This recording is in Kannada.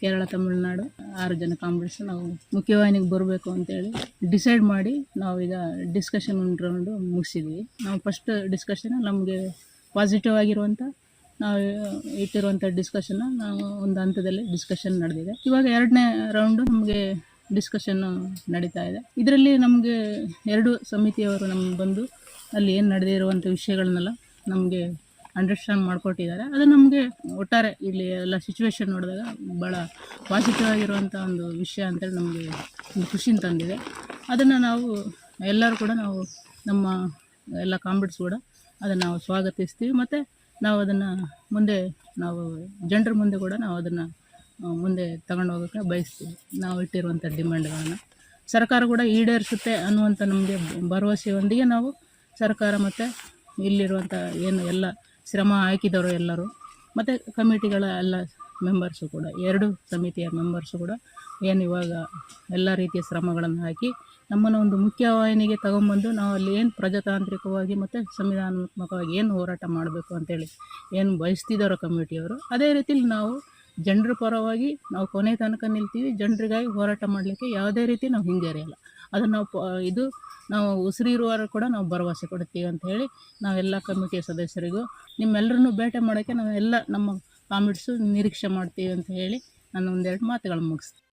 ಕೇರಳ ತಮಿಳುನಾಡು 6 ಜನ ಕಾಮ್ರೇಡ್ಸ್ ನಾವು ಮುಖ್ಯವಾಹಿನಿಗೆ ಬರಬೇಕು ಅಂತೇಳಿ ಡಿಸೈಡ್ ಮಾಡಿ ನಾವು ಈಗ ಡಿಸ್ಕಷನ್ ರೌಂಡು ಮುಗಿಸಿದ್ವಿ. ನಾವು ಫಸ್ಟ್ ಡಿಸ್ಕಷನ್ ನಮಗೆ ಪಾಸಿಟಿವ್ ಆಗಿರುವಂಥ ನಾವು ಇಟ್ಟಿರುವಂಥ ಡಿಸ್ಕಷನ್ನ ನಾವು ಒಂದು ಹಂತದಲ್ಲಿ ಡಿಸ್ಕಷನ್ ನಡೆದಿದೆ. ಇವಾಗ 2ನೇ ರೌಂಡು ನಮಗೆ ಡಿಸ್ಕಷನ್ನು ನಡೀತಾ ಇದೆ. ಇದರಲ್ಲಿ ನಮಗೆ 2 ಸಮಿತಿಯವರು ನಮ್ಗೆ ಬಂದು ಅಲ್ಲಿ ಏನು ನಡೆದಿರುವಂಥ ವಿಷಯಗಳನ್ನೆಲ್ಲ ನಮಗೆ ಅಂಡರ್ಸ್ಟ್ಯಾಂಡ್ ಮಾಡಿಕೊಟ್ಟಿದ್ದಾರೆ. ಅದು ನಮಗೆ ಒಟ್ಟಾರೆ ಇಲ್ಲಿ ಎಲ್ಲ ಸಿಚುವೇಶನ್ ನೋಡಿದಾಗ ಭಾಳ ಪಾಸಿಟಿವ್ ಆಗಿರುವಂಥ ಒಂದು ವಿಷಯ ಅಂತೇಳಿ ನಮಗೆ ಒಂದು ಖುಷಿನ ತಂದಿದೆ. ಅದನ್ನು ನಾವು ಎಲ್ಲರೂ ಕೂಡ ನಾವು ನಮ್ಮ ಎಲ್ಲ ಕಾಮ್ರೇಡ್ಸ್ ಕೂಡ ಅದನ್ನು ನಾವು ಸ್ವಾಗತಿಸ್ತೀವಿ. ಮತ್ತು ನಾವು ಅದನ್ನು ಮುಂದೆ ನಾವು ಜನರ ಮುಂದೆ ಕೂಡ ನಾವು ಅದನ್ನು ಮುಂದೆ ತಗೊಂಡು ಹೋಗೋಕ್ಕೆ ಬಯಸ್ತೀವಿ. ನಾವು ಇಟ್ಟಿರುವಂಥ ಡಿಮ್ಯಾಂಡ್ಗಳನ್ನು ಸರ್ಕಾರ ಕೂಡ ಈಡೇರಿಸುತ್ತೆ ಅನ್ನುವಂಥ ನಮಗೆ ಭರವಸೆಯೊಂದಿಗೆ ನಾವು ಸರ್ಕಾರ ಮತ್ತು ಇಲ್ಲಿರುವಂಥ ಏನು ಎಲ್ಲ ಶ್ರಮ ಹಾಕಿದವರು ಎಲ್ಲರೂ ಮತ್ತು ಕಮಿಟಿಗಳ ಎಲ್ಲ ಮೆಂಬರ್ಸು ಕೂಡ 2 ಸಮಿತಿಯ ಮೆಂಬರ್ಸು ಕೂಡ ಏನು ಇವಾಗ ಎಲ್ಲ ರೀತಿಯ ಶ್ರಮಗಳನ್ನು ಹಾಕಿ ನಮ್ಮನ್ನು ಒಂದು ಮುಖ್ಯವಾಹಿನಿಗೆ ತಗೊಂಬಂದು ನಾವು ಅಲ್ಲಿ ಏನು ಪ್ರಜಾತಾಂತ್ರಿಕವಾಗಿ ಮತ್ತು ಸಂವಿಧಾನಾತ್ಮಕವಾಗಿ ಏನು ಹೋರಾಟ ಮಾಡಬೇಕು ಅಂತೇಳಿ ಏನು ಬಯಸ್ತಿದ್ದಾರೋ ಕಮಿಟಿಯವರು, ಅದೇ ರೀತಿಲಿ ನಾವು ಜನರ ಪರವಾಗಿ ನಾವು ಕೊನೆ ತನಕ ನಿಲ್ತೀವಿ. ಜನರಿಗಾಗಿ ಹೋರಾಟ ಮಾಡಲಿಕ್ಕೆ ಯಾವುದೇ ರೀತಿ ನಾವು ಹಿಂಜರಿಯಲ್ಲ. ಅದನ್ನು ನಾವು ನಾವು ಉಸಿರಿರುವವರು ಕೂಡ ನಾವು ಭರವಸೆ ಕೊಡ್ತೀವಿ ಅಂತ ಹೇಳಿ ನಾವೆಲ್ಲ ಕಮಿಟಿಯ ಸದಸ್ಯರಿಗೂ ನಿಮ್ಮೆಲ್ಲರನ್ನೂ ಭೇಟಿ ಮಾಡೋಕ್ಕೆ ನಾವೆಲ್ಲ ನಮ್ಮ ಕಾಮ್ರೇಡ್ಸು ನಿರೀಕ್ಷೆ ಮಾಡ್ತೀವಿ ಅಂತ ಹೇಳಿ ನಾನು ಒಂದೆರಡು ಮಾತುಗಳು ಮುಗಿಸ್ತೀನಿ.